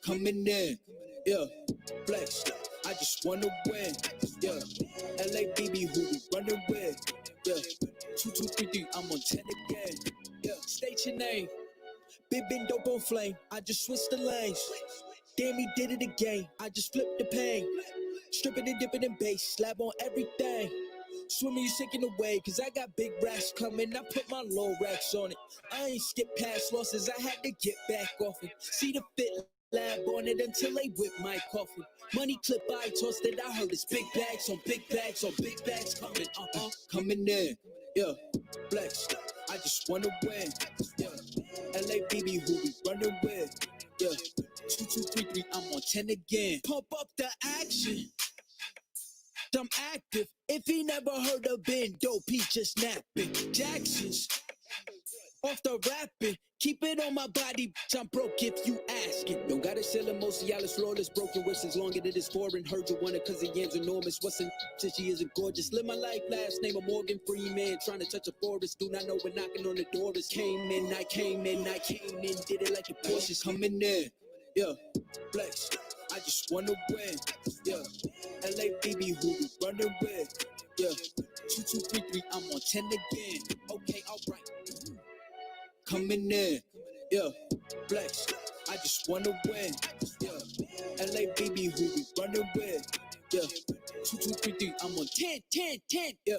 coming in, yeah, flex, I just wanna win, yeah, LABB who we running with, yeah, 2233, I'm on 10 again, yeah, state your name, big been dope on flame, I just switched the lanes, damn he did it again, I just flipped the pain, stripping and dipping in bass, slab on everything, swimming you sinking away, cause I got big racks coming, I put my low racks on it, I ain't skip past losses, I had to get back off it, see the fit lab on it until they whip my coffin, money clip I tossed it, I heard it's big bags on big bags on big bags coming, coming in, yeah, flex, I just wanna win, yeah, LABB who we running with, yeah, 2233, I'm on 10 again, pump up the action, I'm active. If he never heard of Ben Dope, he just napping. Jackson's off the rapping. Keep it on my body, bitch, I'm broke if you asking. Don't gotta sell him, most of y'all is flawless. Broken wrists as long as it is foreign. Heard you want it cause the yam's enormous. What's in since she isn't gorgeous? Live my life, last name of Morgan Freeman. Trying to touch a forest, do not know when knocking on the door is. Came in, did it like a Porsche's coming in. Yeah, flex, I just wanna win. Yeah, LABB who we running with. Yeah, 2233, I'm on 10 again. Okay, alright. Coming in, yeah, flex, I just wanna win. Yeah, LABB who we running with. Yeah, 2233, I'm on 10, yeah.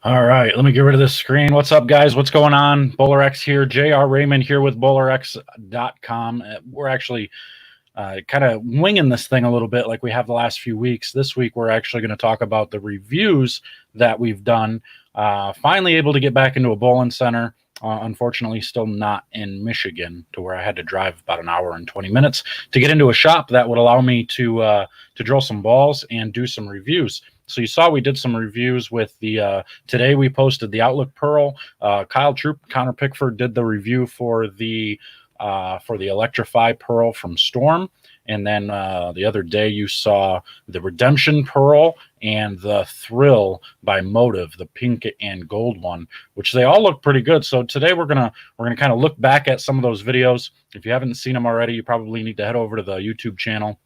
All right, let me get rid of this screen. What's up, guys? What's going on? BowlerX here. JR Raymond here with BowlerX.com. We're actually kind of winging this thing a little bit like we have the last few weeks. This week, we're actually going to talk about the reviews that we've done. Finally able to get back into a bowling center. Unfortunately, still not in Michigan, to where I had to drive about an hour and 20 minutes to get into a shop that would allow me to drill some balls and do some reviews. So you saw we did some reviews with the today we posted the Outlook Pearl. Kyle Troop, Connor Pickford did the review for the Electrify Pearl from Storm. And then the other day you saw the Redemption Pearl and the Thrill by Motive, the pink and gold one, which they all look pretty good. So today we're gonna kind of look back at some of those videos. If you haven't seen them already, you probably need to head over to the YouTube channel.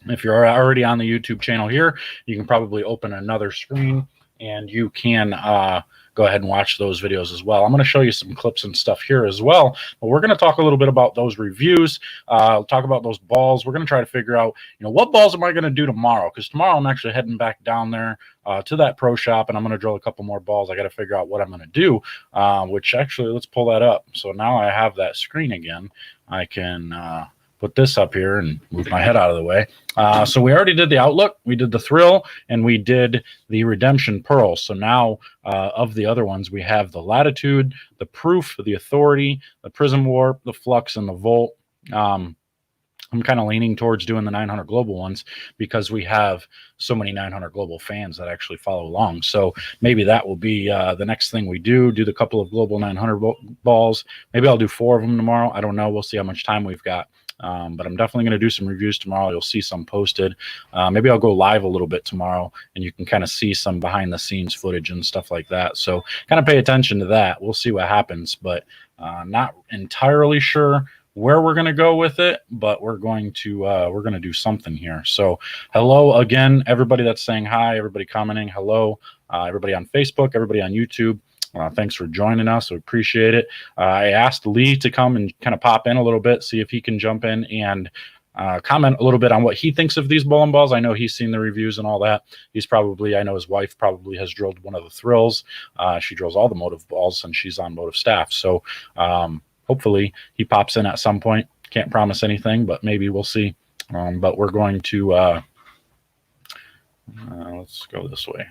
If you're already on the YouTube channel here, you can probably open another screen and you can go ahead and watch those videos as well. I'm going to show you some clips and stuff here as well, but we're going to talk a little bit about those reviews, talk about those balls. We're going to try to figure out, what balls am I going to do tomorrow? Because tomorrow I'm actually heading back down there to that pro shop, and I'm going to drill a couple more balls. I got to figure out what I'm going to do, which actually, let's pull that up. So now I have that screen again. I can put this up here and move my head out of the way. So we already did the Outlook, we did the Thrill, and we did the Redemption Pearl. So now of the other ones, we have the Latitude, the Proof, the Authority, the Prism Warp, the Flux, and the Volt. I'm kind of leaning towards doing the 900 Global ones because we have so many 900 Global fans that actually follow along. So maybe that will be the next thing we do the couple of Global 900 balls. Maybe I'll do 4 of them tomorrow. I don't know. We'll see how much time we've got. But I'm definitely going to do some reviews tomorrow. You'll see some posted. Maybe I'll go live a little bit tomorrow, and you can kind of see some behind the scenes footage and stuff like that. So kind of pay attention to that. We'll see what happens, but not entirely sure where we're going to go with it, but we're going to do something here. So hello again, everybody that's saying hi, everybody commenting, hello, everybody on Facebook, everybody on YouTube. Thanks for joining us. We appreciate it. I asked Lee to come and kind of pop in a little bit, see if he can jump in and comment a little bit on what he thinks of these bowling balls. I know he's seen the reviews and all that. I know his wife probably has drilled one of the Thrills. She drills all the Motive balls, and she's on Motive staff. So hopefully he pops in at some point. Can't promise anything, but maybe we'll see. But we're going to let's go this way.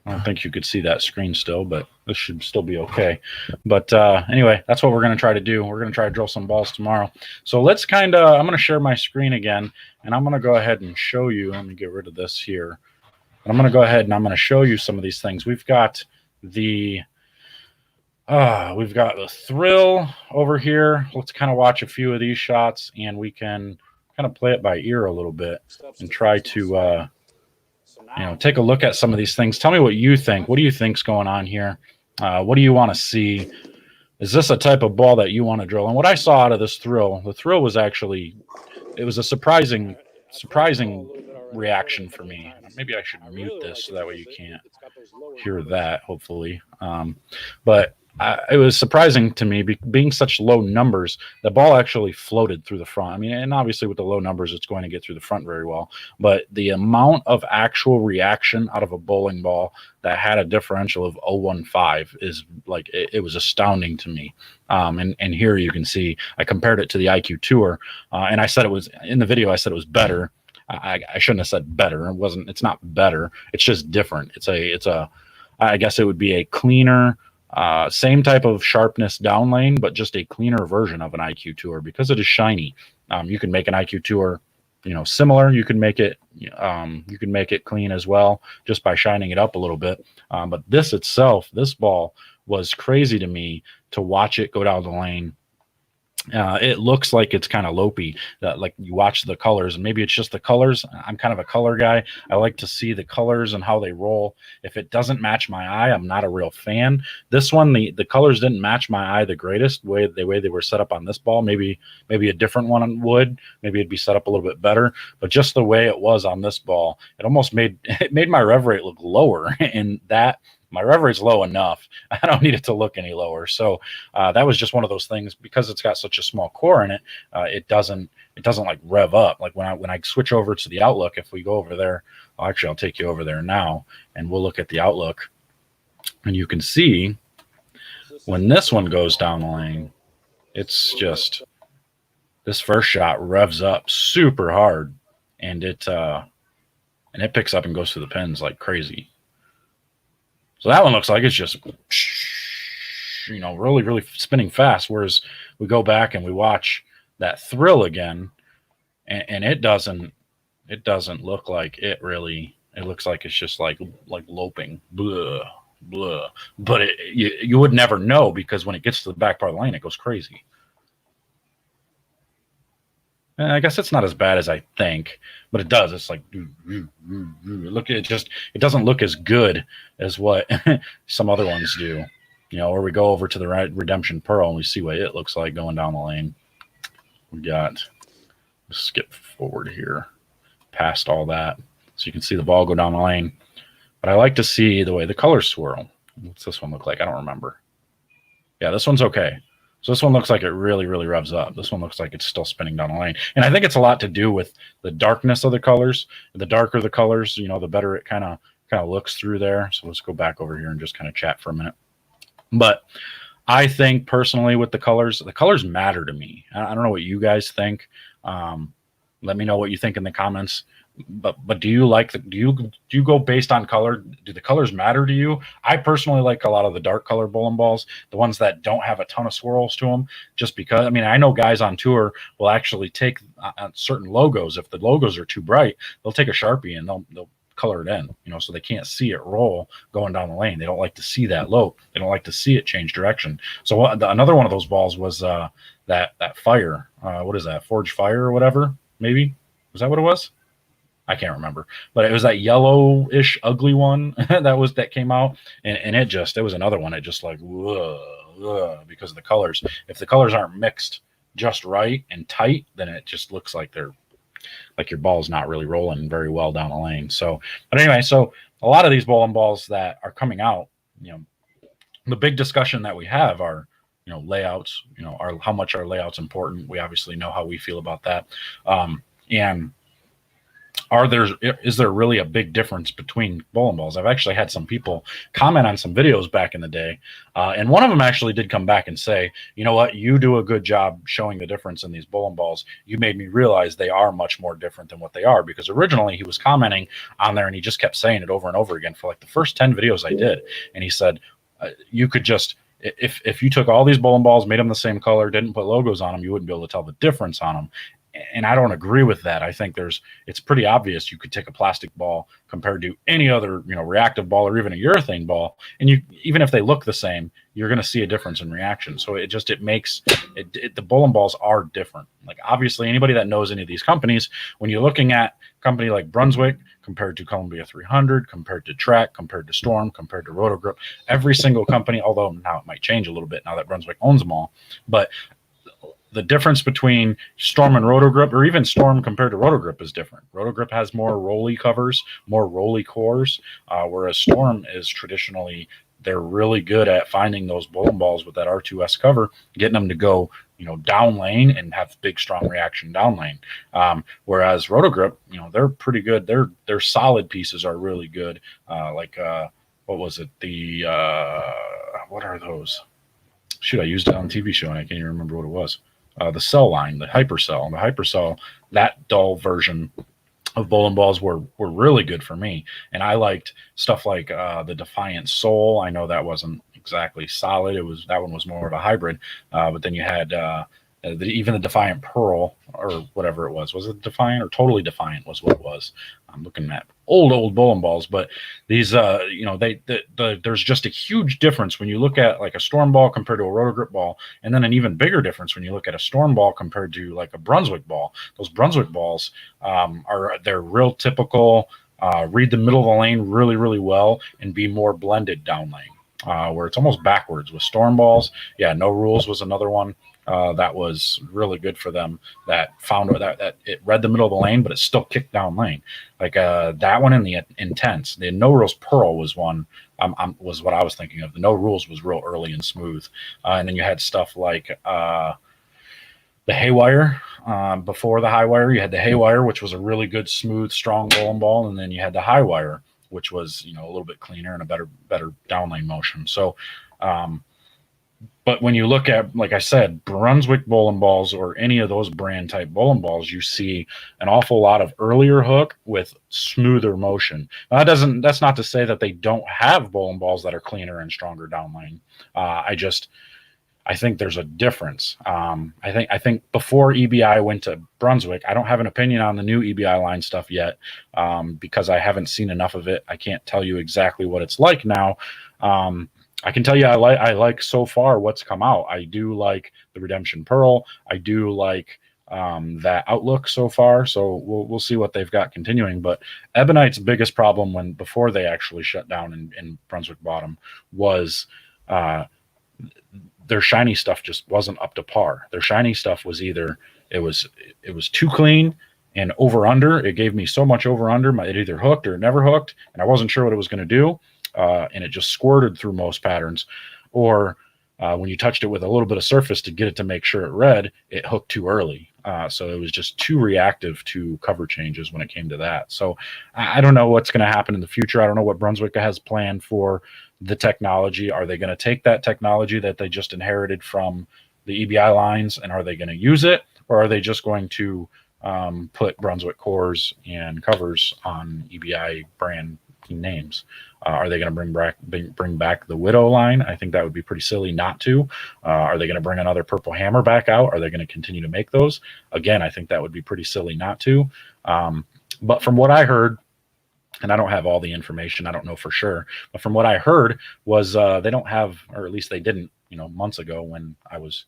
I don't think you could see that screen still, but this should still be okay. But anyway, that's what we're going to try to do. We're going to try to drill some balls tomorrow. So let's I'm going to share my screen again, and I'm going to go ahead and show you. Let me get rid of this here. And I'm going to go ahead and I'm going to show you some of these things. We've got the Thrill over here. Let's kind of watch a few of these shots, and we can kind of play it by ear a little bit and try to take a look at some of these things. Tell me what you think. What do you think's going on here? What do you want to see? Is this a type of ball that you want to drill? And what I saw out of this Thrill, the Thrill was actually, it was a surprising reaction for me. Maybe I should mute this so that way you can't hear that, hopefully. But it was surprising to me, being such low numbers, the ball actually floated through the front. I mean, and obviously with the low numbers, it's going to get through the front very well. But the amount of actual reaction out of a bowling ball that had a differential of 0.15 is like, it was astounding to me. And here you can see, I compared it to the IQ Tour, and I said it was, in the video, I said it was better. I shouldn't have said better. It's not better. It's just different. I guess it would be a cleaner, same type of sharpness down lane, but just a cleaner version of an IQ Tour because it is shiny. You can make an IQ Tour, similar. You can make it clean as well just by shining it up a little bit. But this ball was crazy to me to watch it go down the lane. It looks like it's kind of lopey, like you watch the colors, and maybe it's just the colors. I'm kind of a color guy. I like to see the colors and how they roll. If it doesn't match my eye, I'm not a real fan. This one, the colors didn't match my eye the greatest way they were set up on this ball. Maybe a different one would. Maybe it'd be set up a little bit better. But just the way it was on this ball, it almost made my rev rate look lower. And that, my rev rate's low enough. I don't need it to look any lower. So that was just one of those things, because it's got such a small core in it. It doesn't like rev up. Like when I switch over to the Outlook, if we go over there, actually I'll take you over there now and we'll look at the Outlook. And you can see when this one goes down the lane, it's just this first shot revs up super hard, and it picks up and goes through the pins like crazy. So that one looks like it's just, really, really spinning fast. Whereas we go back and we watch that Thrill again, and it doesn't look like it really. It looks like it's just like loping, blah, blah. But you would never know, because when it gets to the back part of the lane, it goes crazy. And I guess it's not as bad as I think, but it does. It's like, look, it doesn't look as good as what some other ones do. Or we go over to the Redemption Pearl and we see what it looks like going down the lane. We got, skip forward here past all that, so you can see the ball go down the lane. But I like to see the way the colors swirl. What's this one look like? I don't remember. Yeah, this one's okay. So this one looks like it really, really revs up. This one looks like it's still spinning down the lane. And I think it's a lot to do with the darkness of the colors. The darker the colors, the better it kind of looks through there. So let's go back over here and just kind of chat for a minute. But I think personally with the colors matter to me. I don't know what you guys think. Let me know what you think in the comments. But do you go based on color? Do the colors matter to you? I personally like a lot of the dark color bowling balls, the ones that don't have a ton of swirls to them, just because, I know guys on tour will actually take certain logos. If the logos are too bright, they'll take a Sharpie and they'll color it in, so they can't see it roll going down the lane. They don't like to see that lope. They don't like to see it change direction. So another one of those balls was that fire. What is that? Forge Fire or whatever? Maybe was that what it was? I can't remember, but it was that yellowish ugly one that came out, and it was another one. It just like, because of the colors. If the colors aren't mixed just right and tight, then it just looks like your ball's not really rolling very well down the lane. So, but anyway, so a lot of these bowling balls that are coming out, the big discussion that we have are, layouts, how much are layouts important? We obviously know how we feel about that. And is there really a big difference between bowling balls? I've actually had some people comment on some videos back in the day, and one of them actually did come back and say, you know what, you do a good job showing the difference in these bowling balls. You made me realize they are much more different than what they are, because originally he was commenting on there and he just kept saying it over and over again for like the first 10 videos I did, and he said, you could just, if you took all these bowling balls, made them the same color, didn't put logos on them, you wouldn't be able to tell the difference on them. And I don't agree with that. I think it's pretty obvious. You could take a plastic ball compared to any other, reactive ball or even a urethane ball, and even if they look the same, you're going to see a difference in reaction. So it makes the bowling balls are different. Like, obviously, anybody that knows any of these companies, when you're looking at a company like Brunswick compared to Columbia 300, compared to Trek, compared to Storm, compared to Rotor Grip, every single company, although now it might change a little bit now that Brunswick owns them all, but the difference between Storm and Rotor Grip, or even Storm compared to Rotor Grip, is different. Rotor Grip has more rolly covers, more rolly cores, whereas Storm is traditionally, they're really good at finding those bowling balls with that R2S cover, getting them to go, down lane and have big, strong reaction down lane. Whereas Rotor Grip, they're pretty good. Their solid pieces are really good. What was it? What are those? Shoot, I used it on a TV show and I can't even remember what it was. The Cell line, the Hypercell. The Hypercell, that dull version of bowling balls were really good for me. And I liked stuff like the Defiant Soul. I know that wasn't exactly solid. That one was more of a hybrid. But then you had even the Defiant Pearl, or whatever it was. Was it Defiant or Totally Defiant was what it was? I'm looking at old bowling balls, but these, there's just a huge difference when you look at like a Storm ball compared to a Rotor Grip ball, and then an even bigger difference when you look at a Storm ball compared to like a Brunswick ball. Those Brunswick balls they're real typical, read the middle of the lane really, really well, and be more blended down lane, where it's almost backwards with Storm balls. Yeah, No Rules was another one. That was really good for them. That found that it read the middle of the lane, but it still kicked down lane. Like that one in the Intense. The No Rules Pearl was one. Was what I was thinking of. The No Rules was real early and smooth, and then you had stuff like the Haywire. Before the High Wire, you had the Haywire, which was a really good, smooth, strong bowling ball, and then you had the High Wire, which was, a little bit cleaner and a better downlane motion. So, but when you look at, like I said, Brunswick bowling balls or any of those brand type bowling balls, you see an awful lot of earlier hook with smoother motion. Now, that's not to say that they don't have bowling balls that are cleaner and stronger downlane. I think there's a difference. I think before EBI went to Brunswick, I don't have an opinion on the new EBI line stuff yet, because I haven't seen enough of it. I can't tell you exactly what it's like now. I can tell you I like so far what's come out. I do like the Redemption Pearl. I do like that outlook so far. So we'll see what they've got continuing. But Ebonite's biggest problem before they actually shut down in Brunswick Bottom was their shiny stuff just wasn't up to par. Their shiny stuff was either it was too clean and over under. It gave me so much over under. It either hooked or it never hooked, and I wasn't sure what it was going to do. And it just squirted through most patterns. Or when you touched it with a little bit of surface to get it to make sure it read, it hooked too early. So it was just too reactive to cover changes when it came to that. So I don't know what's going to happen in the future. I don't know what Brunswick has planned for the technology. Are they going to take that technology that they just inherited from the EBI lines, and are they going to use it? Or are they just going to put Brunswick cores and covers on EBI brand names? Are they going to bring back the Widow line? I think that would be pretty silly not to. Are they going to bring another Purple Hammer back out? Are they going to continue to make those? Again, I think that would be pretty silly not to. But from what I heard, and I don't have all the information, I don't know for sure, but from what I heard was they don't have, or at least they didn't, months ago when I was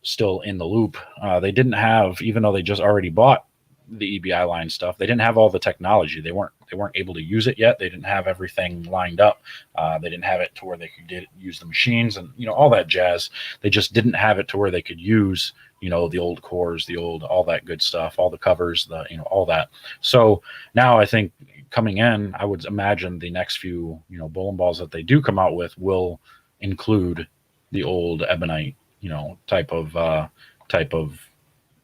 still in the loop, they didn't have, even though they just already bought the EBI line stuff, they didn't have all the technology. They weren't able to use it yet. They didn't have everything lined up. They didn't have it to where they could use the machines and all that jazz. They just didn't have it to where they could use the old cores, all that good stuff, all the covers, all that. So now I think coming in, I would imagine the next few bowling balls that they do come out with will include the old Ebonite type of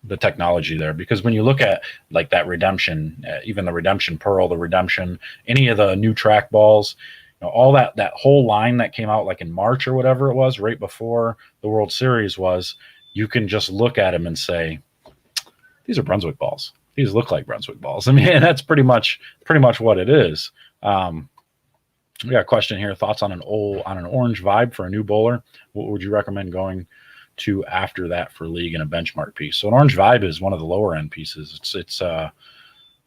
the technology there. Because when you look at like that Redemption, even the Redemption Pearl, the Redemption, any of the new track balls, all that whole line that came out like in March or whatever it was, right before the World Series was, you can just look at them and say, these are Brunswick balls. These look like Brunswick balls. I mean, that's pretty much what it is. We got a question here. Thoughts on an orange vibe for a new bowler? What would you recommend going to after that for league and a benchmark piece? So an orange vibe is one of the lower end pieces.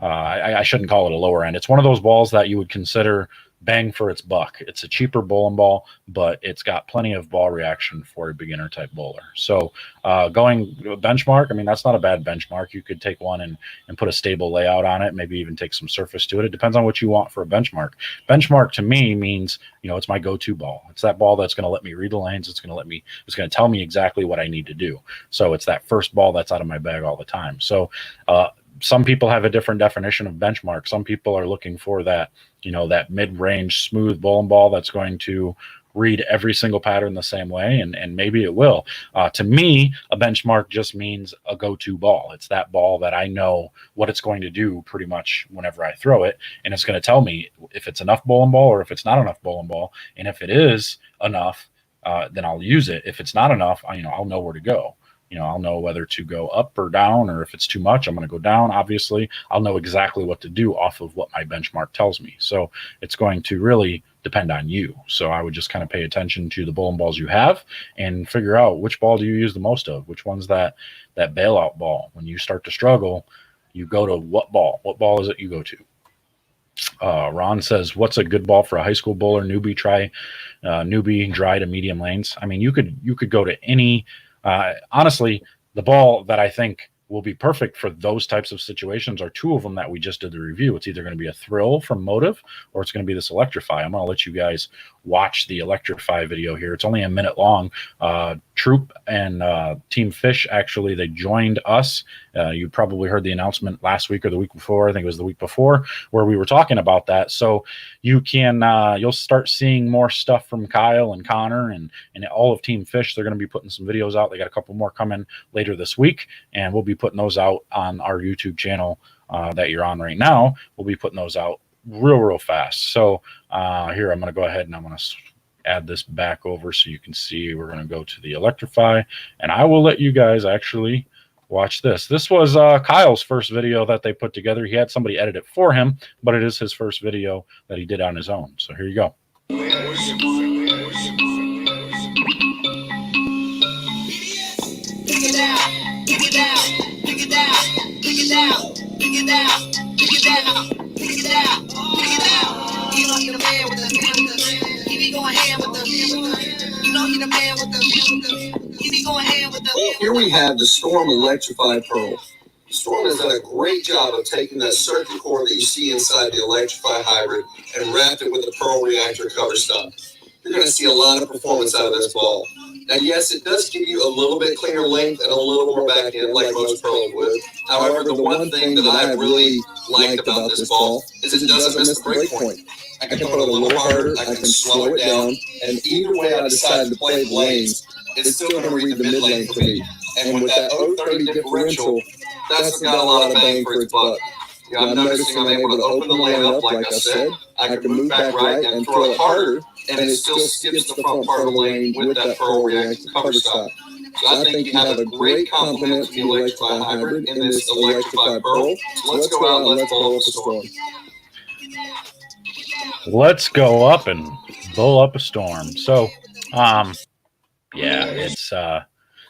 I shouldn't call it a lower end. It's one of those balls that you would consider bang for its buck. It's a cheaper bowling ball, but it's got plenty of ball reaction for a beginner type bowler. So going benchmark, I mean, that's not a bad benchmark. You could take one and put a stable layout on it, maybe even take some surface to it. It depends on what you want for a benchmark. Benchmark to me means, it's my go-to ball. It's that ball that's going to let me read the lanes. It's going to tell me exactly what I need to do. So it's that first ball that's out of my bag all the time. So some people have a different definition of benchmark. Some people are looking for that, that mid-range smooth bowling ball that's going to read every single pattern the same way, and maybe it will. To me, a benchmark just means a go-to ball. It's that ball that I know what it's going to do pretty much whenever I throw it, and it's going to tell me if it's enough bowling ball or if it's not enough bowling ball. And if it is enough, then I'll use it. If it's not enough, I'll know where to go. I'll know whether to go up or down, or if it's too much, I'm going to go down. Obviously, I'll know exactly what to do off of what my benchmark tells me. So it's going to really depend on you. So I would just kind of pay attention to the bowling balls you have and figure out which ball do you use the most of, which one's that bailout ball. When you start to struggle, you go to what ball? What ball is it you go to? Ron says, what's a good ball for a high school bowler? Newbie dry to medium lanes. I mean, you could go to any. Honestly, the ball that I think will be perfect for those types of situations are two of them that we just did the review. It's either going to be a Thrill from Motive, or it's going to be this Electrify. I'm going to let you guys watch the Electrify video here. It's only a minute long. Troop and Team Fish, actually, they joined us. You probably heard the announcement last week or the week before. I think it was the week before, where we were talking about that. So you can you'll start seeing more stuff from Kyle and Connor and all of Team Fish. They're going to be putting some videos out. They got a couple more coming later this week, and we'll be putting those out on our YouTube channel that you're on right now. We'll be putting those out real fast. So here, I'm going to go ahead and I'm going to add this back over so you can see. We're going to go to the Electrify, and I will let you guys actually watch this. This was Kyle's first video that they put together. He had somebody edit it for him, but it is his first video that he did on his own. So here you go. Here we have the Storm Electrified Pearl. Storm has done a great job of taking that circuit core that you see inside the Electrify Hybrid and wrapped it with the Pearl Reactor cover stop. You're going to see a lot of performance out of this ball. Now, yes, it does give you a little bit cleaner length and a little more back end like most Pearls would. However, the one thing that I really liked about this ball is it doesn't miss the break point. I can put it a little harder, I can slow it down, and either way I decide to play the lanes, it's still going to read the mid lane for me. And with that 030 differential, that's got a lot of bang for its buck. You know, I'm noticing I'm able to open the lane up, like I said. I can move back right and throw it harder, and it still skips the front part of the lane with that Pearl Reactor cover stop. So I think you have a great complement to the Electrify Hybrid in this Electrify Pearl. So let's go out and let's bowl up a storm. Let's go up and bowl up a storm. So, yeah, it's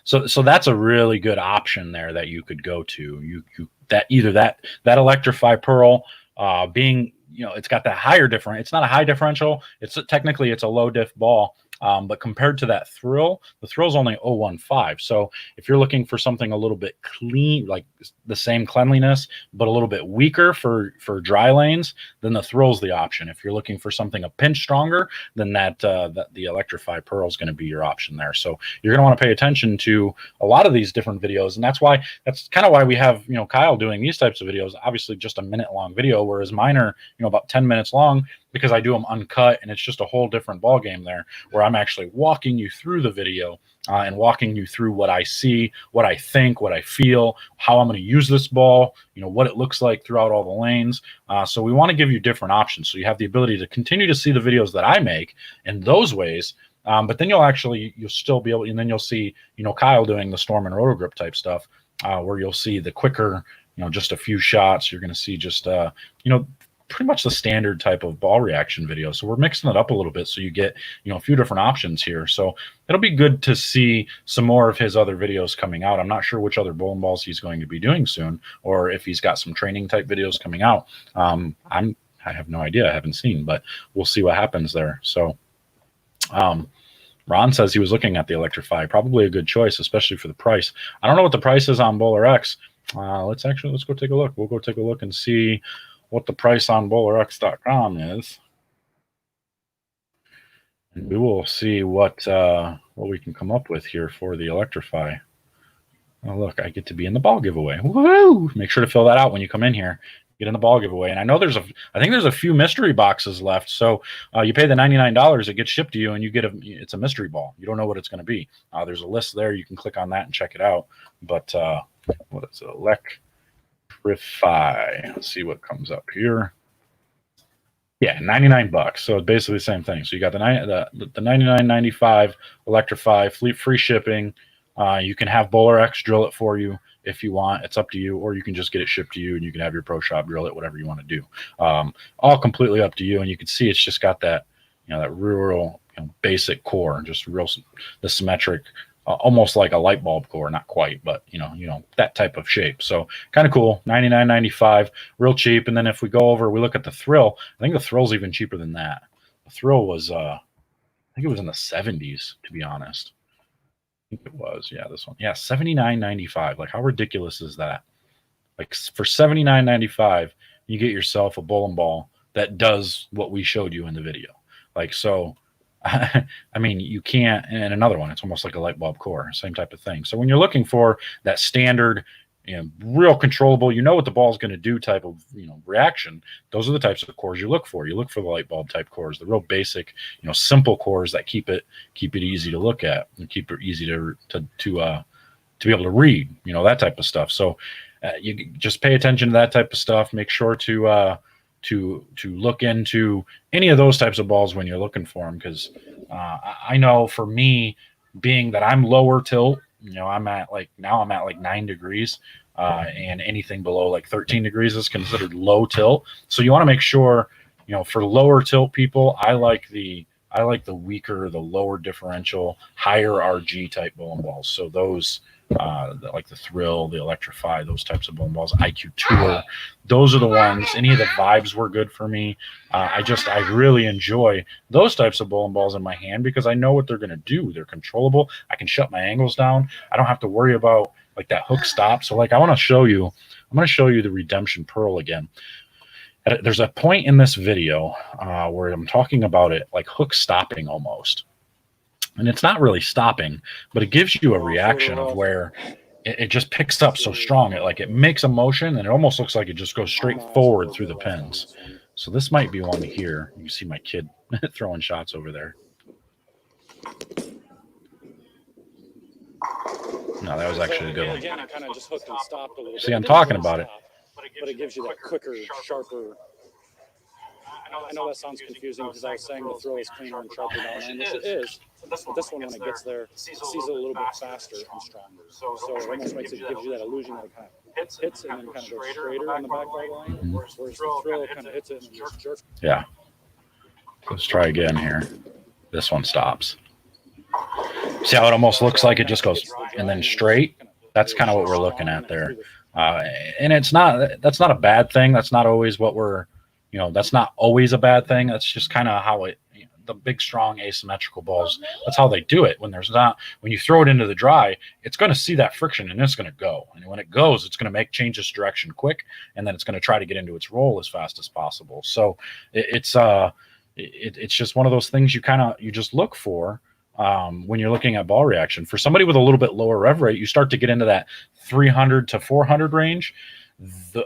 so that's a really good option there that you could go to. You that either that Electrify Pearl, being, you know, it's got that higher differential. It's not a high differential. It's technically it's a low diff ball. But compared to that Thrill, the Thrill's only 0.15. So if you're looking for something a little bit clean, like the same cleanliness, but a little bit weaker for dry lanes, then the Thrill's the option. If you're looking for something a pinch stronger, then that the Electrify Pearl is going to be your option there. So you're going to want to pay attention to a lot of these different videos, and that's kind of why we have, you know, Kyle doing these types of videos. Obviously, just a minute-long video, whereas mine are, you know, about 10 minutes long, because I do them uncut, and it's just a whole different ball game there, where I'm actually walking you through the video and walking you through what I see, what I think, what I feel, how I'm going to use this ball, you know, what it looks like throughout all the lanes. So we want to give you different options, so you have the ability to continue to see the videos that I make in those ways. But then you'll still be able, and then you'll see, you know, Kyle doing the Storm and Rotor Grip type stuff, where you'll see the quicker, you know, just a few shots. You're going to see just, you know, pretty much the standard type of ball reaction video. So we're mixing it up a little bit, so you get, you know, a few different options here. So it'll be good to see some more of his other videos coming out. I'm not sure which other bowling balls he's going to be doing soon, or if he's got some training type videos coming out. I have no idea. I haven't seen, but we'll see what happens there. So Ron says he was looking at the Electrify. Probably a good choice, especially for the price. I don't know what the price is on BowlerX. Let's go take a look. We'll go take a look and see what the price on BowlerX.com is. And we will see what we can come up with here for the Electrify. Oh, look, I get to be in the ball giveaway. Woo! Make sure to fill that out when you come in here. Get in the ball giveaway. And I know I think there's a few mystery boxes left. So you pay the $99, it gets shipped to you, and you get it's a mystery ball. You don't know what it's going to be. There's a list there. You can click on that and check it out. But what is it? Electrify. Let's see what comes up here. Yeah, $99. So it's basically the same thing. So you got the $99.95 Electrify, free shipping. You can have BowlerX drill it for you if you want. It's up to you, or you can just get it shipped to you, and you can have your pro shop drill it, whatever you want to do. All completely up to you. And you can see it's just got that, you know, that real, you know, basic core, just the symmetric. Almost like a light bulb core, not quite, but you know that type of shape. So kind of cool. $99.95, real cheap. And then if we go over, we look at the Thrill. I think the Thrill's even cheaper than that. The Thrill was, I think it was in the 70s, to be honest. I think it was, yeah, this one, yeah, $79.95. Like, how ridiculous is that? Like, for $79.95, you get yourself a bowling ball that does what we showed you in the video. Like, so. I mean, you can't, and another one, it's almost like a light bulb core, same type of thing. So when you're looking for that standard, you know, real controllable, you know what the ball is going to do type of, you know, reaction, those are the types of cores you look for. You look for the light bulb type cores, the real basic, you know, simple cores that keep it easy to look at and keep it easy to be able to read, you know, that type of stuff. So you just pay attention to that type of stuff. Make sure to to look into any of those types of balls when you're looking for them, because I know for me, being that I'm lower tilt, I'm at like 9 degrees, and anything below like 13 degrees is considered low tilt. So you want to make sure, for lower tilt people, I like the weaker, the lower differential, higher RG type bowling balls. So those, like the Thrill, the Electrify, those types of bowling balls, IQ Tour, those are the ones. Any of the Vibes were good for me. I really enjoy those types of bowling balls in my hand because I know what they're going to do. They're controllable. I can shut my angles down. I don't have to worry about like that hook stop. So like I'm going to show you the Redemption Pearl again. There's a point in this video where I'm talking about it like hook stopping almost. And it's not really stopping, but it gives you a reaction of where it just picks up so strong. It makes a motion, and it almost looks like it just goes straight forward through the pins. So this might be one here. You see my kid throwing shots over there. No, that was actually a good one. Again, I kind of just hooked and stopped a little bit. See, I'm talking about it. But it gives you that quicker, sharper. I know that sounds confusing because I was saying the Thrill is cleaner and sharper down line, which it is. But this one, when it gets there, sees it a little bit faster and stronger. So it almost gives you that illusion that it kind of hits it and then kind of goes straighter on the back bar line, whereas the Thrill kind of hits it and just jerks. Yeah. Let's try again here. This one stops. See how it almost looks like it just goes and then straight? That's kind of what we're looking at there. And that's not a bad thing. That's not always what we're, that's not always a bad thing. That's just kind of how it, the big, strong asymmetrical balls, that's how they do it. When you throw it into the dry, it's going to see that friction and it's going to go. And when it goes, it's going to change its direction quick. And then it's going to try to get into its roll as fast as possible. So it's just one of those things you just look for. When you're looking at ball reaction. For somebody with a little bit lower rev rate, you start to get into that 300 to 400 range.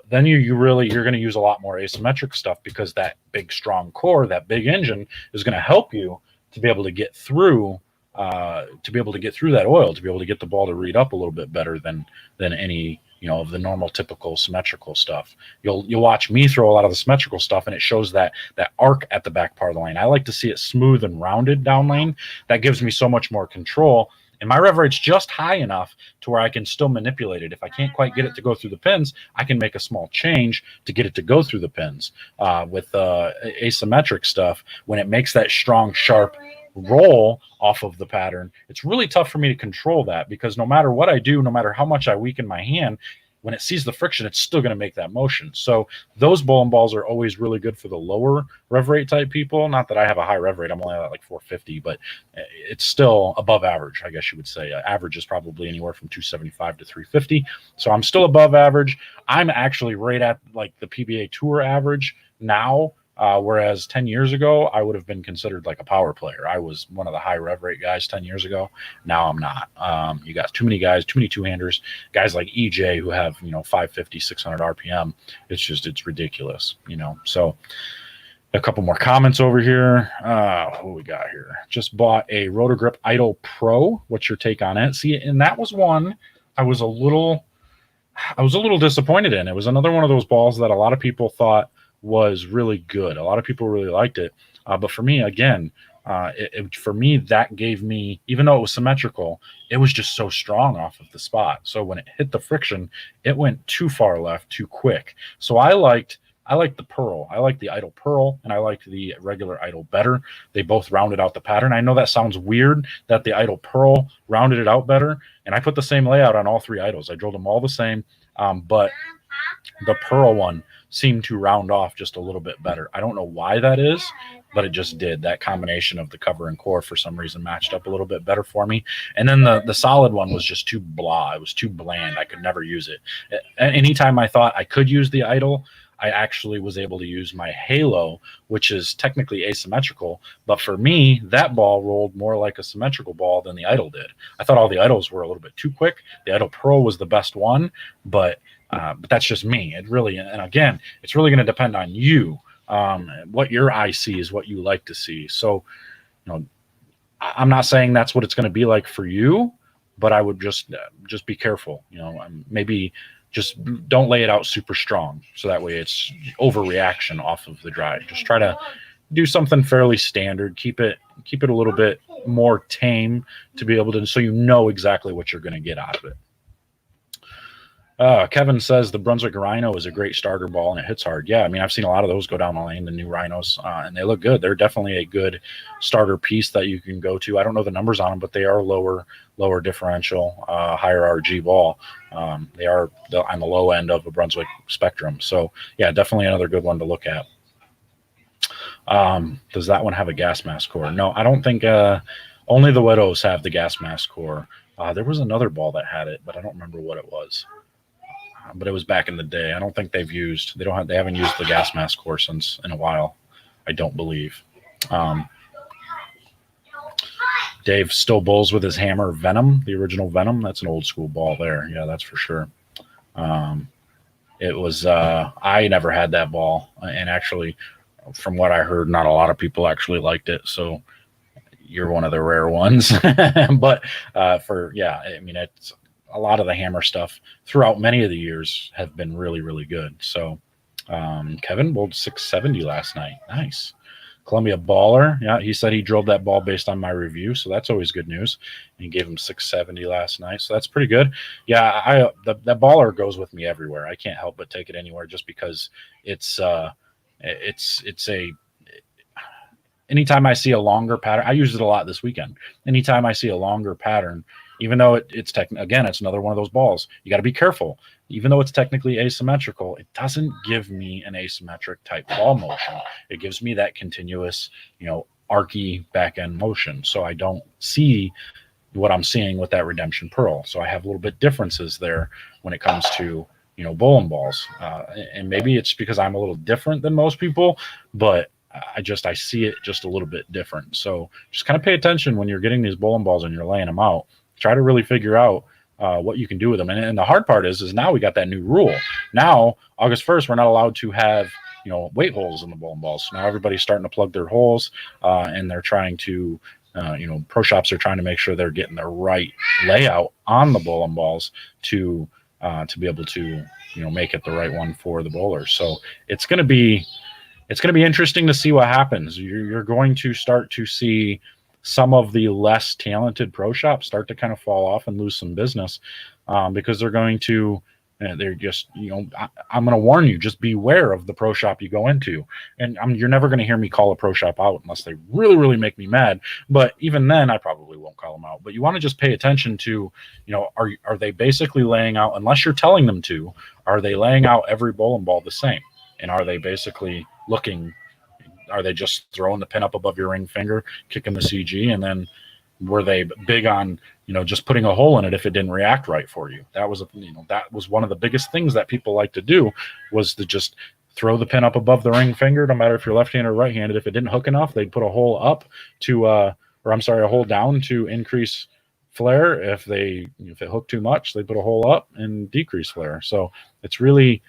Then you're going to use a lot more asymmetric stuff because that big strong core, that big engine, is going to help you to be able to get through that oil, to be able to get the ball to read up a little bit better than any of the normal typical symmetrical stuff. You'll watch me throw a lot of the symmetrical stuff, and it shows that arc at the back part of the lane. I like to see it smooth and rounded down lane. That gives me so much more control. And my rev rate's just high enough to where I can still manipulate it. If I can't quite get it to go through the pins, I can make a small change to get it to go through the pins. With asymmetric stuff, when it makes that strong, sharp roll off of the pattern, it's really tough for me to control that because no matter what I do, no matter how much I weaken my hand, when it sees the friction, it's still going to make that motion. So those bowling balls are always really good for the lower rev rate type people. Not that I have a high rev rate. I'm only at like 450, but it's still above average, I guess you would say. Average is probably anywhere from 275 to 350. So I'm still above average. I'm actually right at like the PBA Tour average now. Whereas 10 years ago, I would have been considered like a power player. I was one of the high rev rate guys 10 years ago. Now I'm not. You got too many guys, too many two-handers, guys like EJ who have, 550, 600 RPM. It's ridiculous, So a couple more comments over here. What we got here? Just bought a Rotor Grip Idol Pro. What's your take on it? See, and that was one I was a little disappointed in. It was another one of those balls that a lot of people thought was really good. A lot of people really liked it. But for me, again, for me, that gave me, even though it was symmetrical, it was just so strong off of the spot. So when it hit the friction, it went too far left, too quick. So I liked the Pearl. I liked the Idol Pearl, and I liked the regular Idol better. They both rounded out the pattern. I know that sounds weird that the Idol Pearl rounded it out better, and I put the same layout on all three Idols. I drilled them all the same, but the Pearl one seemed to round off just a little bit better. I don't know why that is, but it just did. That combination of the cover and core for some reason matched up a little bit better for me. And then the solid one was just too blah. It was too bland. I could never use it. Anytime I thought I could use the Idol, I actually was able to use my Halo, which is technically asymmetrical. But for me, that ball rolled more like a symmetrical ball than the Idol did. I thought all the Idols were a little bit too quick. The Idol Pro was the best one, but that's just me. It really, and again, it's really going to depend on you. What your eye sees, what you like to see. So, I'm not saying that's what it's going to be like for you, but I would just be careful. Maybe just don't lay it out super strong. So that way it's overreaction off of the dry. Just try to do something fairly standard. Keep it a little bit more tame to be able to, so you know exactly what you're going to get out of it. Kevin says the Brunswick Rhino is a great starter ball and it hits hard. Yeah, I mean, I've seen a lot of those go down the lane, the new Rhinos, and they look good. They're definitely a good starter piece that you can go to. I don't know the numbers on them, but they are lower differential, higher RG ball. They are on the low end of a Brunswick spectrum. So, yeah, definitely another good one to look at. Does that one have a gas mask core? No, I don't think only the Widows have the gas mask core. There was another ball that had it, but I don't remember what it was. But it was back in the day. I don't think they haven't used the gas mask core since in a while. I don't believe. Dave still bowls with his hammer Venom, the original Venom. That's an old school ball there. Yeah, that's for sure. It was I never had that ball, and actually, from what I heard, not a lot of people actually liked it. So you're one of the rare ones. But I mean, it's a lot of the hammer stuff throughout many of the years have been really, really good. So Kevin bowled 670 last night. Nice. Columbia Baller. Yeah, he said he drove that ball based on my review, so that's always good news. And he gave him 670 last night, so that's pretty good. Yeah, that Baller goes with me everywhere. I can't help but take it anywhere just because it's a anytime I see a longer pattern, I used it a lot this weekend. Anytime I see a longer pattern, even though it's another one of those balls, you got to be careful. Even though it's technically asymmetrical, it doesn't give me an asymmetric type ball motion. It gives me that continuous, archy back end motion. So I don't see what I'm seeing with that Redemption Pearl. So I have a little bit differences there when it comes to, bowling balls. And maybe it's because I'm a little different than most people, but I see it just a little bit different. So just kind of pay attention when you're getting these bowling balls and you're laying them out. Try to really figure out what you can do with them. And the hard part is now we got that new rule. Now, August 1st, we're not allowed to have, weight holes in the bowling balls. So now everybody's starting to plug their holes and they're trying to, pro shops are trying to make sure they're getting the right layout on the bowling balls to be able to, make it the right one for the bowlers. So it's going to be interesting to see what happens. You're going to start to see some of the less talented pro shops start to kind of fall off and lose some business because they're going to, they're just, I'm going to warn you, just beware of the pro shop you go into. And you're never going to hear me call a pro shop out unless they really, really make me mad. But even then, I probably won't call them out. But you want to just pay attention to, are they basically laying out, unless you're telling them to, are they laying out every bowling ball the same? And are they basically are they just throwing the pin up above your ring finger, kicking the CG, and then were they big on, just putting a hole in it if it didn't react right for you? That was, that was one of the biggest things that people like to do, was to just throw the pin up above the ring finger, no matter if you're left-handed or right-handed. If it didn't hook enough, they'd put a hole up to, a hole down to increase flare. If it hooked too much, they put a hole up and decrease flare. So it's really,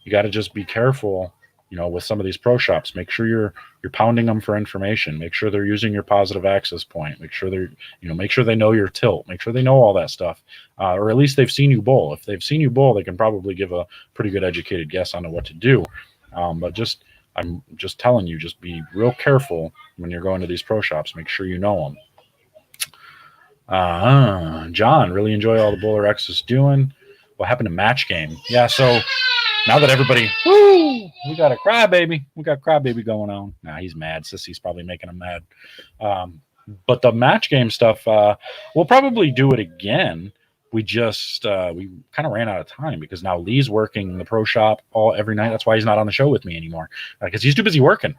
you got to just be careful, with some of these pro shops. Make sure you're pounding them for information. Make sure they're using your positive access point. Make sure make sure they know your tilt. Make sure they know all that stuff, or at least they've seen you bowl. If they've seen you bowl, they can probably give a pretty good educated guess on what to do. But I'm just telling you, just be real careful when you're going to these pro shops. Make sure you know them. John, really enjoy all the BowlerX is doing. What happened to Match Game? Yeah, so now that everybody, we got a crybaby. We got crybaby going on. Nah, he's mad. Sissy's probably making him mad. But the Match Game stuff, we'll probably do it again. We just we kind of ran out of time because now Lee's working the pro shop every night. That's why he's not on the show with me anymore, because he's too busy working.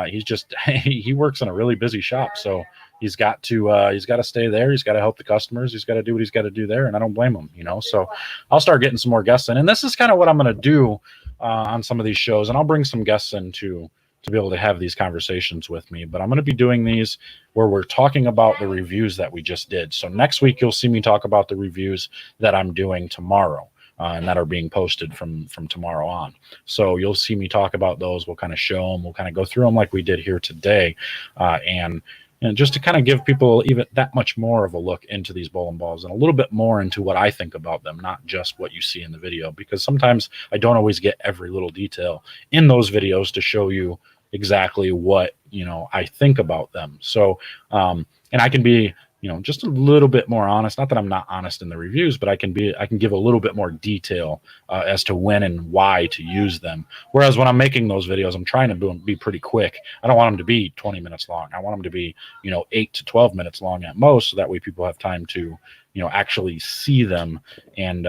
He works in a really busy shop, so he's got to stay there. He's got to help the customers. He's got to do what he's got to do there, and I don't blame him. So I'll start getting some more guests in, and this is kind of what I'm going to do on some of these shows, and I'll bring some guests in to be able to have these conversations with me. But I'm going to be doing these where we're talking about the reviews that we just did. So next week, you'll see me talk about the reviews that I'm doing tomorrow and that are being posted from tomorrow on. So you'll see me talk about those. We'll kind of show them. We'll kind of go through them like we did here today. And and just to kind of give people even that much more of a look into these bowling balls and a little bit more into what I think about them, not just what you see in the video, because sometimes I don't always get every little detail in those videos to show you exactly what, you know, I think about them. So, and I can be, you know, just a little bit more honest. Not that I'm not honest in the reviews, but I can give a little bit more detail as to when and why to use them. Whereas when I'm making those videos, I'm trying to be pretty quick. I don't want them to be 20 minutes long. I want them to be, you know, 8 to 12 minutes long at most, so that way people have time to, you know, actually see them and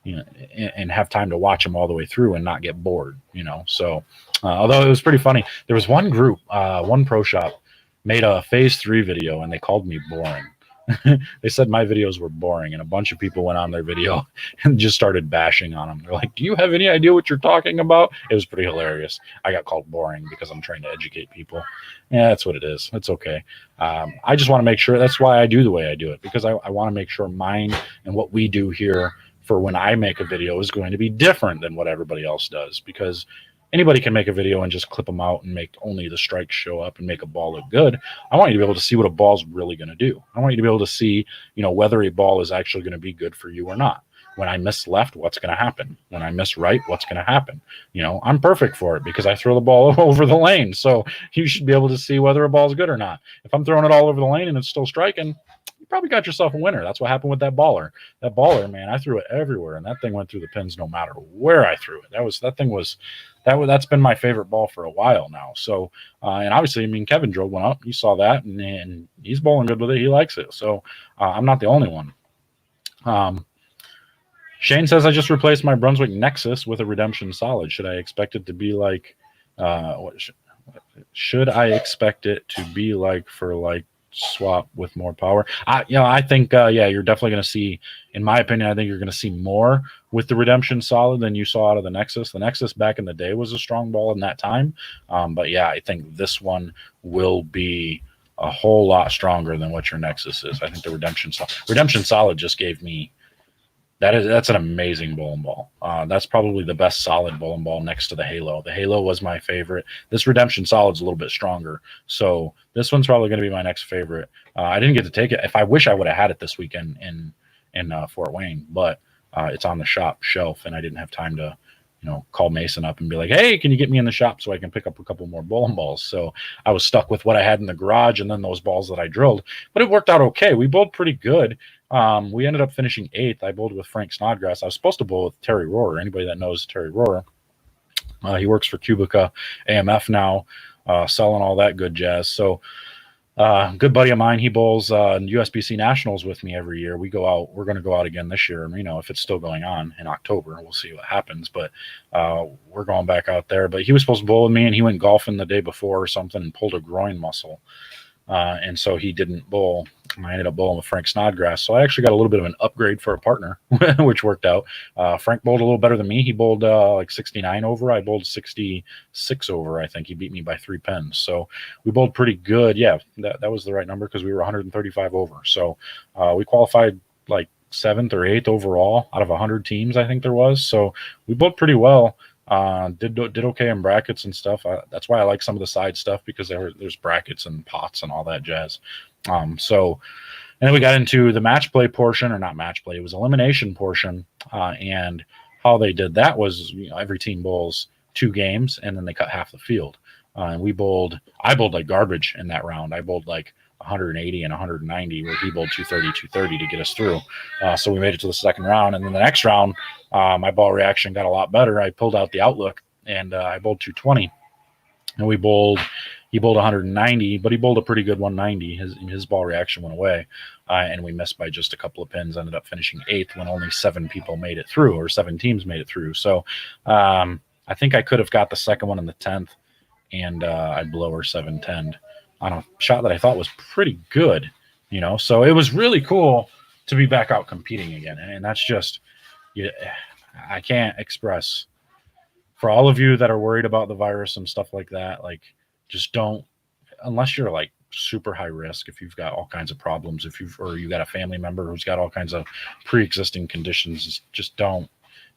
you know, and have time to watch them all the way through and not get bored, you know. So although it was pretty funny, there was one group, one pro shop made a phase 3 video and they called me boring. They said my videos were boring, and a bunch of people went on their video and just started bashing on them. They're like, do you have any idea what you're talking about? It was pretty hilarious. I got called boring because I'm trying to educate people. Yeah, that's what it is. It's okay. I just want to make sure, that's why I do the way I do it, because I want to make sure mine and what we do here for when I make a video is going to be different than what everybody else does, because anybody can make a video and just clip them out and make only the strikes show up and make a ball look good. I want you to be able to see what a ball's really going to do. I want you to be able to see, you know, whether a ball is actually going to be good for you or not. When I miss left, what's going to happen? When I miss right, what's going to happen? You know, I'm perfect for it because I throw the ball over the lane. So you should be able to see whether a ball's good or not. If I'm throwing it all over the lane and it's still striking, you probably got yourself a winner. That's what happened with that baller. That baller, man, I threw it everywhere, and that thing went through the pins no matter where I threw it. That's been my favorite ball for a while now. So, and obviously, I mean, Kevin drove one up. You saw that, and he's bowling good with it. He likes it. So I'm not the only one. Shane says, I just replaced my Brunswick Nexus with a Redemption Solid. Should I expect it to be like, should I expect it to be like for like swap with more power? I think, yeah, you're definitely going to see, in my opinion, I think you're going to see more with the Redemption Solid than you saw out of the Nexus. The Nexus back in the day was a strong ball in that time. But yeah, I think this one will be a whole lot stronger than what your Nexus is. I think the Redemption Solid just gave me, that's an amazing bowling ball. That's probably the best solid bowling ball next to the Halo. The Halo was my favorite. This Redemption Solid's a little bit stronger, so this one's probably going to be my next favorite. I didn't get to take it. If I wish I would have had it this weekend in Fort Wayne, but it's on the shop shelf, and I didn't have time to, you know, call Mason up and be like, hey, can you get me in the shop so I can pick up a couple more bowling balls? So I was stuck with what I had in the garage and then those balls that I drilled, but it worked out okay. We bowled pretty good. We ended up finishing 8th. I bowled with Frank Snodgrass. I was supposed to bowl with Terry Rotor. Anybody that knows Terry Rotor, he works for Cubica AMF now, selling all that good jazz. So good buddy of mine, he bowls USBC Nationals with me every year. We go out. We're going to go out again this year, you know, if it's still going on in October. We'll see what happens, but we're going back out there. But he was supposed to bowl with me, and he went golfing the day before or something and pulled a groin muscle. And so he didn't bowl. I ended up bowling with Frank Snodgrass. So I actually got a little bit of an upgrade for a partner, which worked out. Frank bowled a little better than me. He bowled like 69 over. I bowled 66 over. I think he beat me by 3 pins. So we bowled pretty good. Yeah, that was the right number because we were 135 over. So we qualified like 7th or 8th overall out of 100 teams, I think there was. So we bowled pretty well. Did okay in brackets and stuff. That's why I like some of the side stuff, because there's brackets and pots and all that jazz. So, and then we got into the match play portion, or not match play, it was elimination portion. And how they did that was, you know, every team bowls 2 games and then they cut half the field. And I bowled like garbage in that round. I bowled like 180 and 190, where he bowled 230 to get us through. So we made it to the second round, and then the next round, my ball reaction got a lot better. I pulled out the outlook, and I bowled 220, and he bowled 190, but he bowled a pretty good 190. His ball reaction went away, and we missed by just a couple of pins. Ended up finishing 8th when only 7 people made it through, or 7 teams made it through. So I think I could have got the second one in the 10th, and I'd blow her 7-10 on a shot that I thought was pretty good, you know. So it was really cool to be back out competing again. And that's just, I can't express, for all of you that are worried about the virus and stuff like that, like, just don't, unless you're like super high risk, if you've got all kinds of problems, or you got a family member who's got all kinds of pre-existing conditions, just don't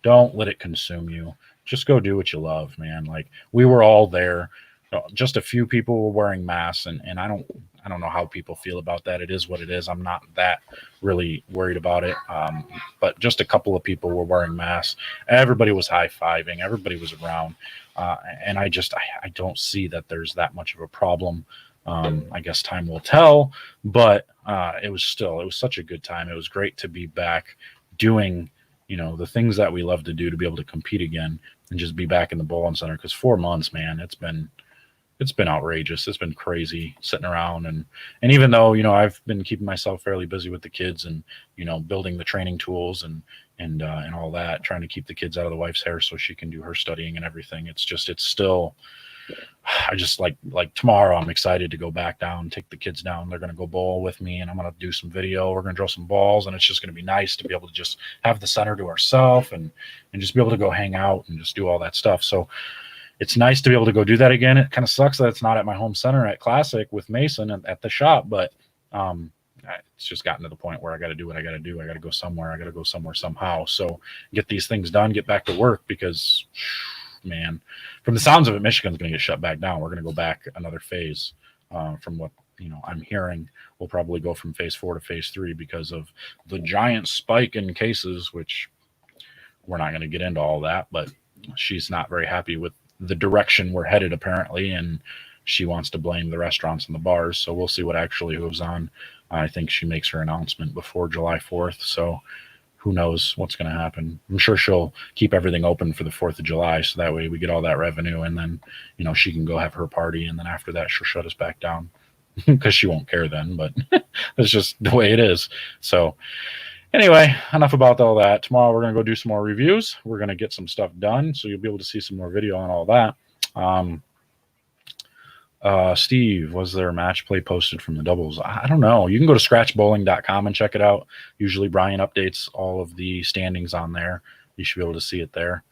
let it consume you. Just go do what you love, man. Like, we were all there. Just a few people were wearing masks, and I I don't know how people feel about that. It is what it is. I'm not that really worried about it. But just a couple of people were wearing masks. Everybody was high-fiving. Everybody was around. And I don't see that there's that much of a problem. I guess time will tell, but it was such a good time. It was great to be back doing, the things that we love to do, to be able to compete again and just be back in the bowling center. Because 4 months, man, it's been outrageous. It's been crazy sitting around, and even though I've been keeping myself fairly busy with the kids and building the training tools and all that, trying to keep the kids out of the wife's hair so she can do her studying and everything. It's still. I just like tomorrow, I'm excited to go back down, take the kids down. They're going to go bowl with me, and I'm going to do some video. We're going to draw some balls, and it's just going to be nice to be able to just have the center to ourselves and just be able to go hang out and just do all that stuff. So it's nice to be able to go do that again. It kind of sucks that it's not at my home center at Classic with Mason at the shop, but it's just gotten to the point where I got to do what I got to do. I got to go somewhere. I got to go somewhere somehow. So get these things done, get back to work, because man, from the sounds of it, Michigan's going to get shut back down. We're going to go back another phase. From what I'm hearing, we'll probably go from phase 4 to phase 3 because of the giant spike in cases, which we're not going to get into all that, but she's not very happy with the direction we're headed, apparently, and she wants to blame the restaurants and the bars. So we'll see what actually moves on. I think she makes her announcement before July 4th. So who knows what's going to happen. I'm sure she'll keep everything open for the 4th of July, so that way we get all that revenue, and then she can go have her party, and then after that she'll shut us back down because she won't care then, but it's just the way it is. So anyway, enough about all that. Tomorrow we're going to go do some more reviews. We're going to get some stuff done, so you'll be able to see some more video on all that. Steve, was there a match play posted from the doubles? I don't know. You can go to scratchbowling.com and check it out. Usually Brian updates all of the standings on there. You should be able to see it there.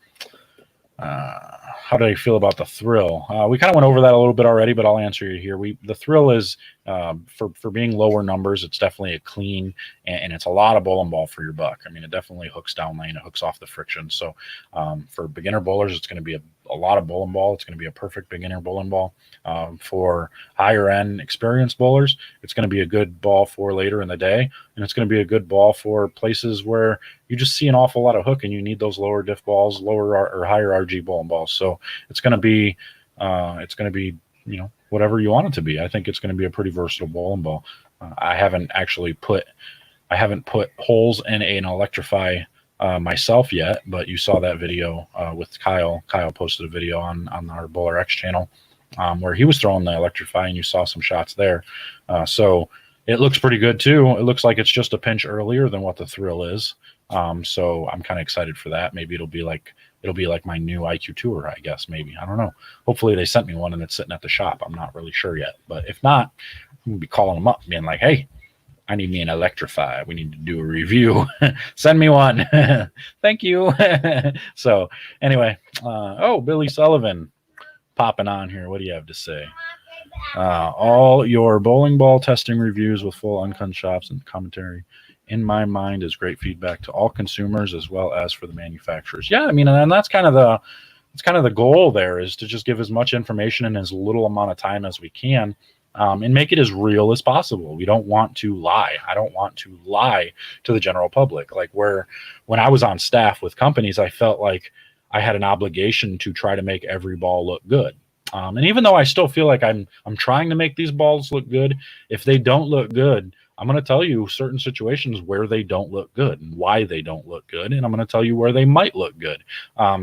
How did I feel about the thrill? We kind of went over that a little bit already, but I'll answer you here. The thrill is, for being lower numbers, it's definitely a clean, and it's a lot of bowling ball for your buck. I mean, it definitely hooks down lane. It hooks off the friction. So for beginner bowlers, it's going to be a lot of bowling ball. It's going to be a perfect beginner bowling ball. For higher end experienced bowlers, it's going to be a good ball for later in the day, and it's going to be a good ball for places where you just see an awful lot of hook and you need those lower diff balls, lower or higher RG bowling balls. So it's going to be whatever you want it to be. I think it's going to be a pretty versatile bowling ball. I haven't put holes in an Electrify myself yet, but you saw that video with Kyle. Kyle posted a video on our BowlerX channel where he was throwing the Electrify, and you saw some shots there. So it looks pretty good too. It looks like it's just a pinch earlier than what the thrill is. So I'm kind of excited for that. Maybe it'll be like my new IQ Tour, I guess. Maybe, I don't know. Hopefully they sent me one and it's sitting at the shop. I'm not really sure yet, but if not, I'm gonna be calling them up, being like, "Hey, I need me an Electrify. We need to do a review. Send me one." Thank you. So anyway, Billy Sullivan popping on here. What do you have to say? All your bowling ball testing reviews with full uncut shops and commentary, in my mind, is great feedback to all consumers as well as for the manufacturers. Yeah, I mean, and that's kind of the goal there, is to just give as much information in as little amount of time as we can, and make it as real as possible. We don't want to lie. I don't want to lie to the general public. Like, when I was on staff with companies, I felt like I had an obligation to try to make every ball look good. And even though I still feel like I'm trying to make these balls look good, if they don't look good, I'm going to tell you certain situations where they don't look good and why they don't look good. And I'm going to tell you where they might look good,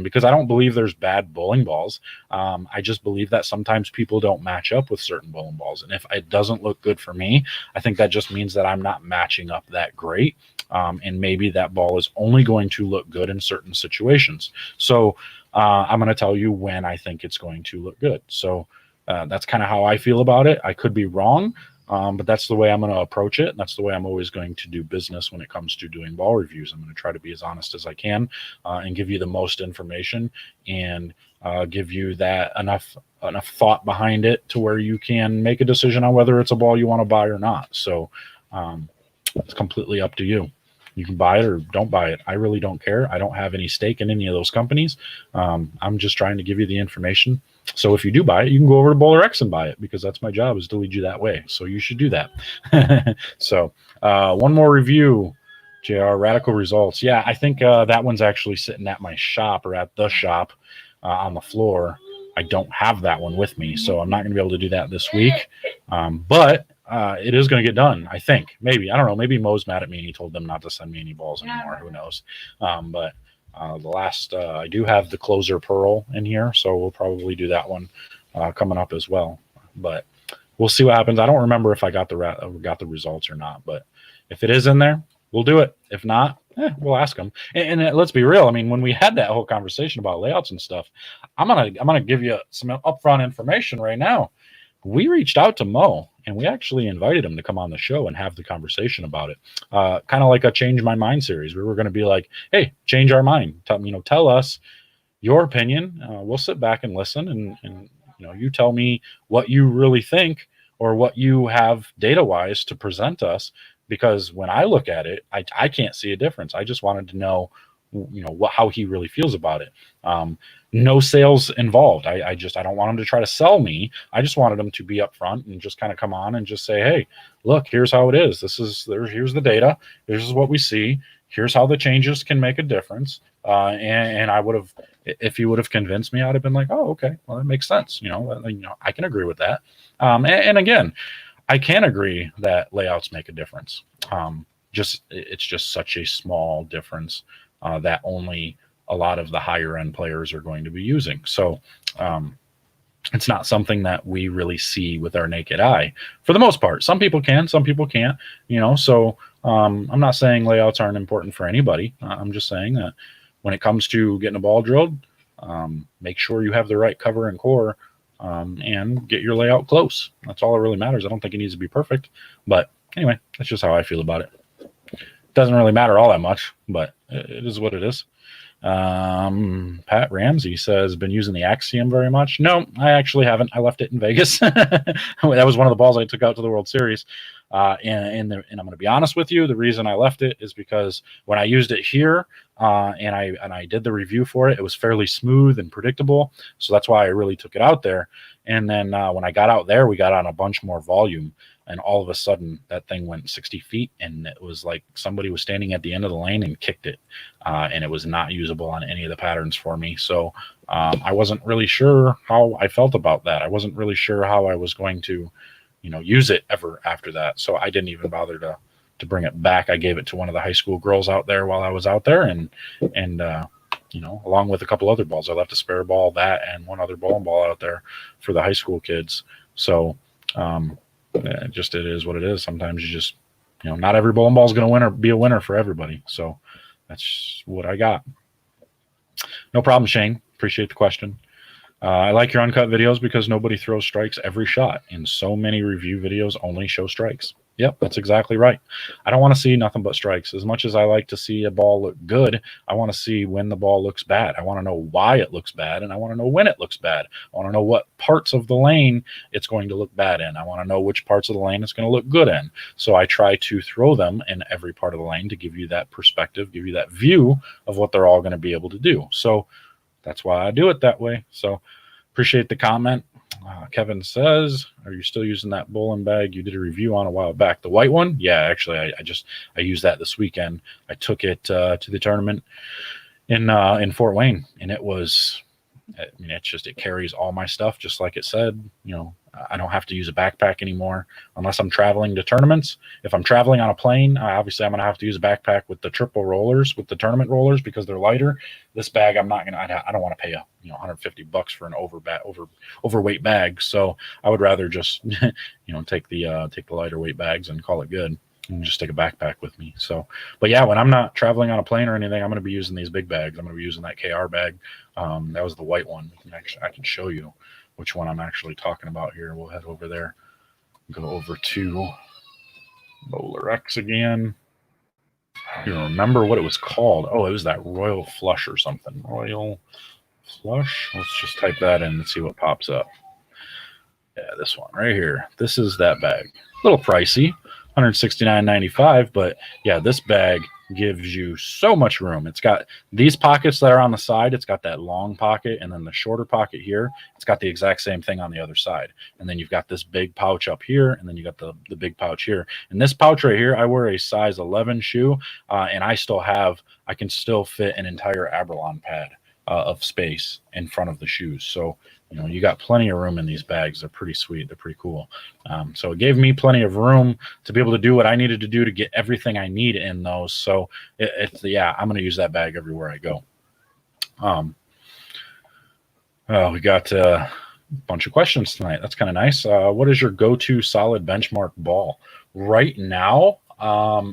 because I don't believe there's bad bowling balls. I just believe that sometimes people don't match up with certain bowling balls. And if it doesn't look good for me, I think that just means that I'm not matching up that great. And maybe that ball is only going to look good in certain situations. So I'm going to tell you when I think it's going to look good. So that's kind of how I feel about it. I could be wrong. But that's the way I'm going to approach it. And that's the way I'm always going to do business when it comes to doing ball reviews. I'm going to try to be as honest as I can, and give you the most information, and give you that enough thought behind it to where you can make a decision on whether it's a ball you want to buy or not. So it's completely up to you. You can buy it or don't buy it. I really don't care. I don't have any stake in any of those companies. I'm just trying to give you the information. So if you do buy it, you can go over to BowlerX and buy it, because that's my job, is to lead you that way. So you should do that. So one more review. JR, Radical Results. Yeah, I think that one's actually sitting at my shop, or at the shop on the floor. I don't have that one with me, so I'm not going to be able to do that this week. But it is going to get done, I think. Maybe. I don't know. Maybe Mo's mad at me and he told them not to send me any balls anymore. Who knows? But the last, I do have the closer pearl in here, so we'll probably do that one coming up as well. But we'll see what happens. I don't remember if I got the results or not, but if it is in there, we'll do it. If not, we'll ask them. And let's be real. I mean, when we had that whole conversation about layouts and stuff, I'm gonna give you some upfront information right now. We reached out to Mo and we actually invited him to come on the show and have the conversation about it. Kind of like a Change My Mind series. We were going to be like, hey, change our mind. Tell us your opinion. We'll sit back and listen, and you tell me what you really think, or what you have data-wise to present us. Because when I look at it, I can't see a difference. I just wanted to know, how he really feels about it. No sales involved. I don't want him to try to sell me. I just wanted him to be upfront and just kind of come on and just say, hey, look, here's how it is. Here's the data. Here's what we see. Here's how the changes can make a difference. And I would have, if he would have convinced me, I'd have been like, oh, okay, well, that makes sense. I can agree with that. And again, I can agree that layouts make a difference. It's just such a small difference that only a lot of the higher end players are going to be using. So it's not something that we really see with our naked eye for the most part. Some people can, some people can't, so I'm not saying layouts aren't important for anybody. I'm just saying that when it comes to getting a ball drilled, make sure you have the right cover and core, and get your layout close. That's all that really matters. I don't think it needs to be perfect, but anyway, that's just how I feel about it. Doesn't really matter all that much, but it is what it is. Pat Ramsey says, been using the Axiom very much. No, I actually haven't. I left it in Vegas. That was one of the balls I took out to the World Series. And I'm going to be honest with you. The reason I left it is because when I used it here, and I did the review for it, it was fairly smooth and predictable. So that's why I really took it out there. And then when I got out there, we got on a bunch more volume. And all of a sudden, that thing went 60 feet, and it was like somebody was standing at the end of the lane and kicked it. And it was not usable on any of the patterns for me. So I wasn't really sure how I felt about that. I wasn't really sure how I was going to, use it ever after that. So I didn't even bother to bring it back. I gave it to one of the high school girls out there while I was out there, and along with a couple other balls. I left a spare ball, that, and one other bowling ball out there for the high school kids. So it is what it is. Sometimes you just, not every bowling ball is going to be a winner for everybody. So that's what I got. No problem, Shane. Appreciate the question. I like your uncut videos because nobody throws strikes every shot, and so many review videos only show strikes. Yep, that's exactly right. I don't want to see nothing but strikes. As much as I like to see a ball look good, I want to see when the ball looks bad. I want to know why it looks bad, and I want to know when it looks bad. I want to know what parts of the lane it's going to look bad in. I want to know which parts of the lane it's going to look good in. So I try to throw them in every part of the lane to give you that perspective, give you that view of what they're all going to be able to do. So that's why I do it that way. So appreciate the comment. Kevin says, are you still using that bowling bag you did a review on a while back? The white one? Yeah, actually, I used that this weekend. I took it to the tournament in Fort Wayne, and it was, it carries all my stuff just like it said. I don't have to use a backpack anymore unless I'm traveling to tournaments. If I'm traveling on a plane, obviously I'm going to have to use a backpack with the triple rollers, with the tournament rollers, because they're lighter. This bag, I don't want to pay $150 for an overweight bag. So I would rather just, take the lighter weight bags and call it good, and just take a backpack with me. So, but yeah, when I'm not traveling on a plane or anything, I'm going to be using these big bags. I'm going to be using that KR bag. That was the white one. I can show you which one I'm actually talking about here. We'll head over there, go over to BowlerX again. You remember what it was called? Oh, it was that Royal Flush or something. Royal Flush. Let's just type that in and see what pops up. Yeah, this one right here. This is that bag. A little pricey, $169.95, but yeah, this bag gives you so much room. It's got these pockets that are on the side. It's got that long pocket, and then the shorter pocket here. It's got the exact same thing on the other side. And then you've got this big pouch up here, and then you got the big pouch here. And this pouch right here, I wear a size 11 shoe, and I can still fit an entire Aberlon pad of space in front of the shoes. So, you know, you got plenty of room in these bags. They're pretty sweet. They're pretty cool. So it gave me plenty of room to be able to do what I needed to do to get everything I need in those. So yeah, I'm going to use that bag everywhere I go. We got a bunch of questions tonight. That's kind of nice. What is your go-to solid benchmark ball? Right now,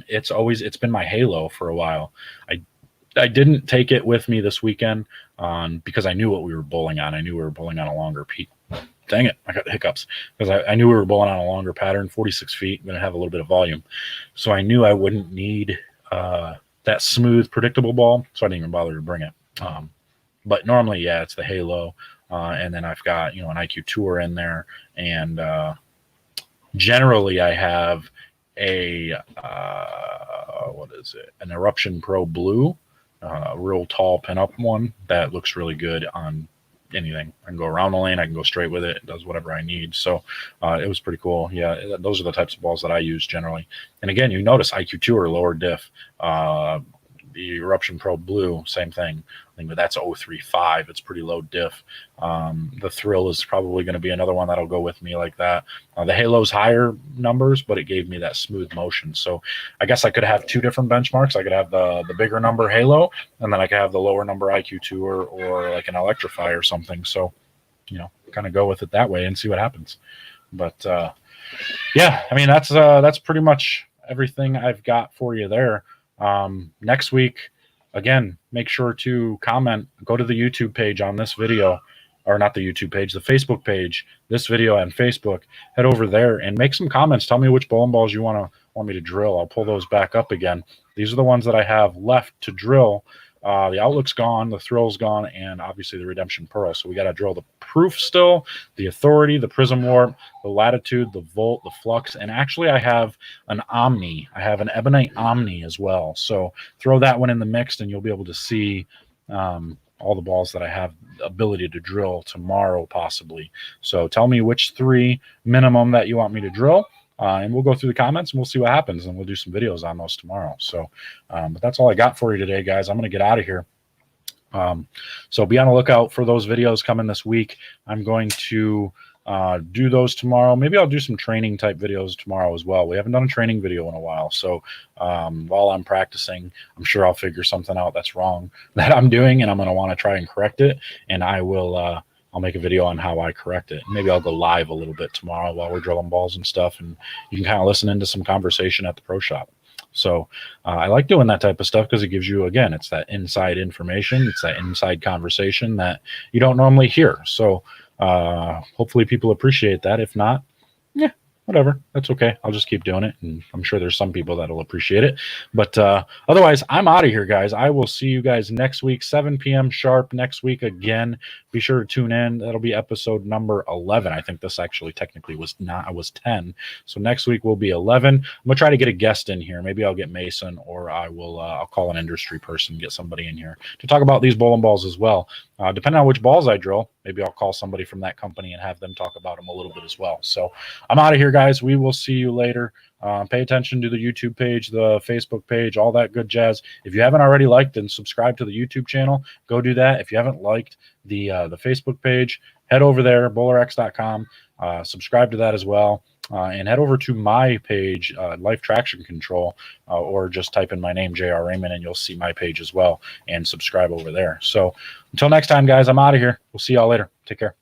it's been my Halo for a while. I didn't take it with me this weekend because I knew what we were bowling on. I knew we were bowling on a longer peak. Dang it, I got hiccups because I knew we were bowling on a longer pattern, 46 feet, going to have a little bit of volume. So I knew I wouldn't need that smooth, predictable ball, so I didn't even bother to bring it. But normally, yeah, it's the Halo, and then I've got, you know, an IQ Tour in there, and generally I have a what is it? An Eruption Pro Blue. Real tall pinup one that looks really good on anything. I can go around the lane, I can go straight with it. It does whatever I need. So it was pretty cool. Yeah, those are the types of balls that I use generally. And again, you notice IQ Tour lower diff. The Eruption Pro Blue, same thing. I think that's 035. It's pretty low diff. The Thrill is probably going to be another one that'll go with me like that. The Halo's higher numbers, but it gave me that smooth motion. So I guess I could have two different benchmarks. I could have the bigger number Halo, and then I could have the lower number IQ Tour or like an Electrify or something. So, you know, kind of go with it that way and see what happens. But yeah, I mean, that's pretty much everything I've got for you there. Next week, again, make sure to comment, go to the YouTube page on this video, or not the YouTube page, the Facebook page, this video on Facebook. Head over there and make some comments. Tell me which bowling balls you want me to drill. I'll pull those back up again. These are the ones that I have left to drill. The Outlook's gone, the Thrill's gone, and obviously the Redemption Pearl. So we got to drill the Proof still, the Authority, the Prism Warp, the Latitude, the Volt, the Flux, and actually I have an Omni. I have an Ebonite Omni as well. So throw that one in the mix, and you'll be able to see all the balls that I have the ability to drill tomorrow, possibly. So tell me which 3 minimum that you want me to drill. And we'll go through the comments and we'll see what happens, and we'll do some videos on those tomorrow. So, but that's all I got for you today, guys. I'm going to get out of here. So be on the lookout for those videos coming this week. I'm going to do those tomorrow. Maybe I'll do some training type videos tomorrow as well. We haven't done a training video in a while. So while I'm practicing, I'm sure I'll figure something out that's wrong that I'm doing, and I'm going to want to try and correct it. And I will, I'll make a video on how I correct it. Maybe I'll go live a little bit tomorrow while we're drilling balls and stuff, and you can kind of listen into some conversation at the pro shop. So I like doing that type of stuff because it gives you, again, it's that inside information. It's that inside conversation that you don't normally hear. So hopefully people appreciate that. If not, yeah, whatever. That's okay. I'll just keep doing it, and I'm sure there's some people that'll appreciate it. But otherwise, I'm out of here, guys. I will see you guys next week, 7 p.m. sharp next week again. Be sure to tune in. That'll be episode number 11. I think this actually technically was 10. So next week will be 11. I'm gonna try to get a guest in here. Maybe I'll get Mason, or I will I'll call an industry person, get somebody in here to talk about these bowling balls as well. Depending on which balls I drill, maybe I'll call somebody from that company and have them talk about them a little bit as well. So I'm out of here, guys. We will see you later. Pay attention to the YouTube page, the Facebook page, all that good jazz. If you haven't already liked and subscribed to the YouTube channel, go do that. If you haven't liked the Facebook page, head over there, BowlerX.com. Subscribe to that as well. And head over to my page, Life Traction Control, or just type in my name, J.R. Raymond, and you'll see my page as well, and subscribe over there. So until next time, guys, I'm out of here. We'll see y'all later. Take care.